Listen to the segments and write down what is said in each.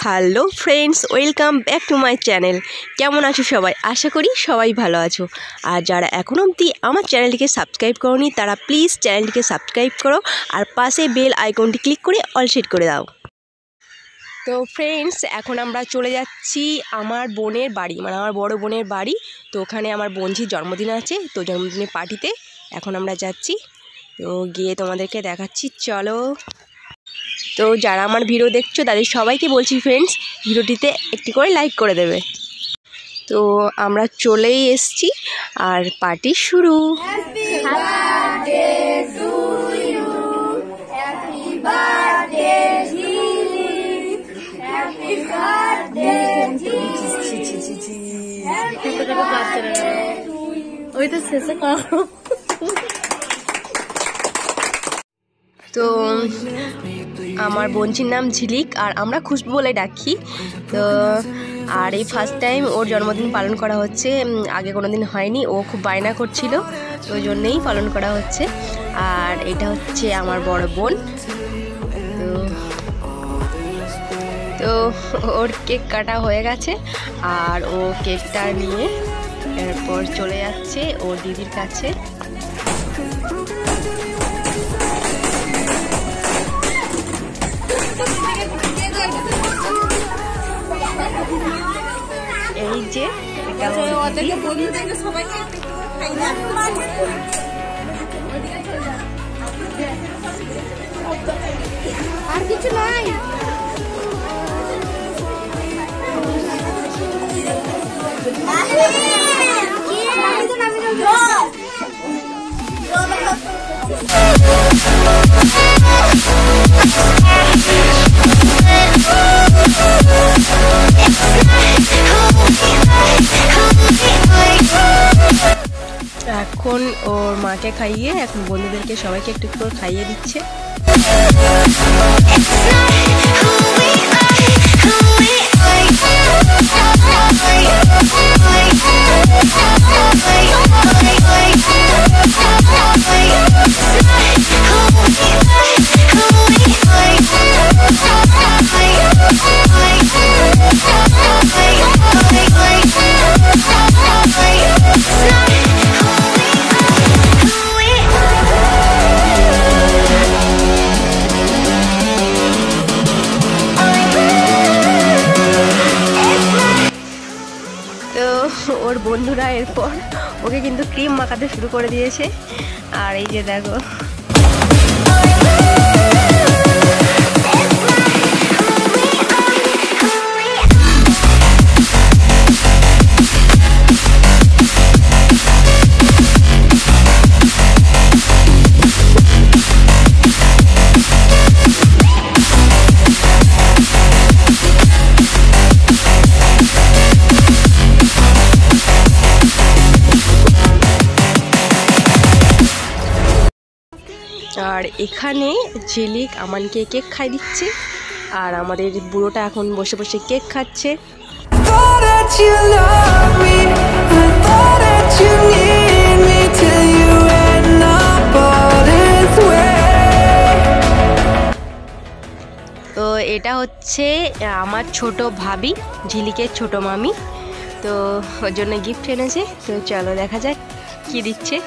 Hello friends, welcome back to my channel. কেমন আছো সবাই? আশা করি সবাই ভালো আছো। আর যারা এখনও অবধি আমার চ্যানেলটিকে সাবস্ক্রাইব করোনি তারা প্লিজ চ্যানেলটিকে সাবস্ক্রাইব করো আর পাশে বেল আইকনটি ক্লিক করে অল সেট করে দাও। তো ফ্রেন্ডস, এখন আমরা চলে যাচ্ছি আমার বোনের বাড়ি, মানে আমার বড় বোনের বাড়ি। তো ওখানে আমার বোনঝির জন্মদিন আছে, তো জন্মদিনের পার্টিতে এখন আমরা যাচ্ছি। তো গিয়ে তোমাদেরকে দেখাচ্ছি, চলো। তো যারা আমার ভিডিও দেখছো তাদের সবাইকে বলছি ফ্রেন্ডস, ভিডিওটিতে একটি করে লাইক করে দেবে। তো আমরা চলেই এসছি আর পার্টি শুরু। তো আমার বোনঝির নাম ঝিলিক আর আমরা খুশবু বলে ডাকি। তো আর এই ফার্স্ট টাইম ওর জন্মদিন পালন করা হচ্ছে, আগে কোনো দিন হয়নি। ও খুব বায়না করছিল, তো ওই জন্যেই পালন করা হচ্ছে। আর এটা হচ্ছে আমার বড় বোন। তো ওর কেক কাটা হয়ে গেছে আর ও কেকটা নিয়ে এরপর চলে যাচ্ছে ওর দিদির কাছে। এই যে আর কিছু নাই। এখন ওর মাকে খাইয়ে এখন বন্ধুদেরকে সবাইকে একটু একটু করে খাইয়ে দিচ্ছে। ওর বন্ধুরা এরপর ওকে কিন্তু ক্রিম মাখাতে শুরু করে দিয়েছে। আর এই যে দেখো, আর এখানে ঝিলিক আমানকে কেক খাই দিচ্ছে আর আমাদের বুড়োটা এখন বসে বসে কেক খাচ্ছে। তো এটা হচ্ছে আমার ছোট ভাবি, ঝিলিকের ছোট মামি। তো ওর জন্য গিফট এনেছে। তো চলো দেখা যাক কি দিচ্ছে।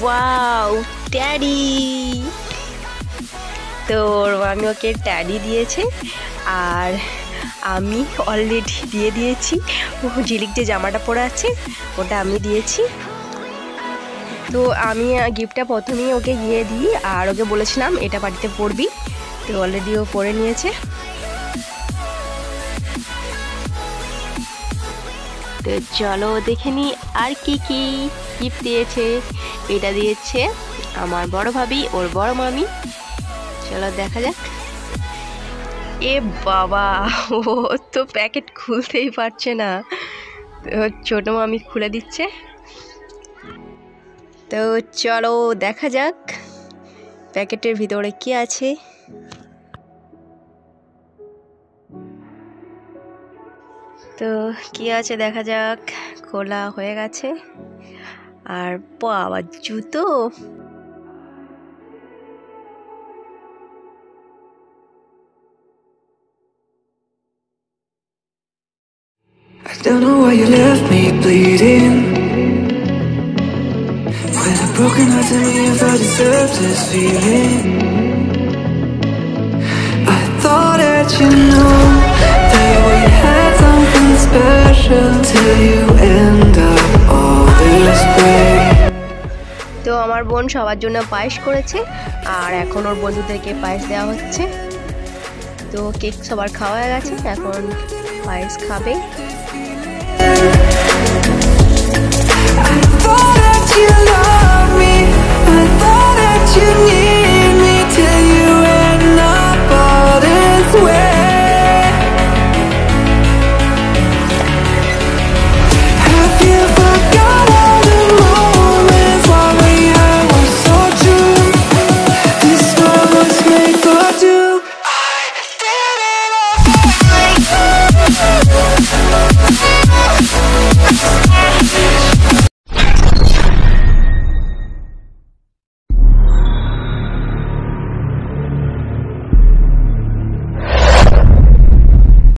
Wow, teddy. তো আমি ওকে ট্যাডি দিয়েছে আর আমি অলরেডি দিয়ে দিয়েছি। ও ঝিলিক যে জামাটা পরে আছে ওটা আমি দিয়েছি। তো আমি গিফটটা প্রথমেই ওকে গিয়ে দিই আর ওকে বলেছিলাম এটা বাড়িতে পরবি। তো অলরেডি ও পরে নিয়েছে। তো চলো দেখে নিই আর কি কি গিফট দিয়েছে। এটা দিয়েছে আমার বড় ভাবি, ওর বড় মামি। চলো দেখা যাক। এ বাবা, ও তো প্যাকেট খুলতেই পারছে না। তো ছোট মামি খুলে দিচ্ছে। তো চলো দেখা যাক প্যাকেটের ভিতরে কি আছে। তো কি আছে দেখা যাক। খোলা হয়ে গেছে আর বাবা জুতো। I don't know why you left me bleeding. When a broken heart to me if I deserve this feeling. I thought that you know that we had something special till you end up all this way. তো আমার বোন সবার জন্য পায়েস করেছে আর এখন ওর বন্ধুদেরকে পায়েস দেওয়া হচ্ছে। তো কেক সবার খাওয়া হয়ে গেছে, এখন পায়েস খাবে। I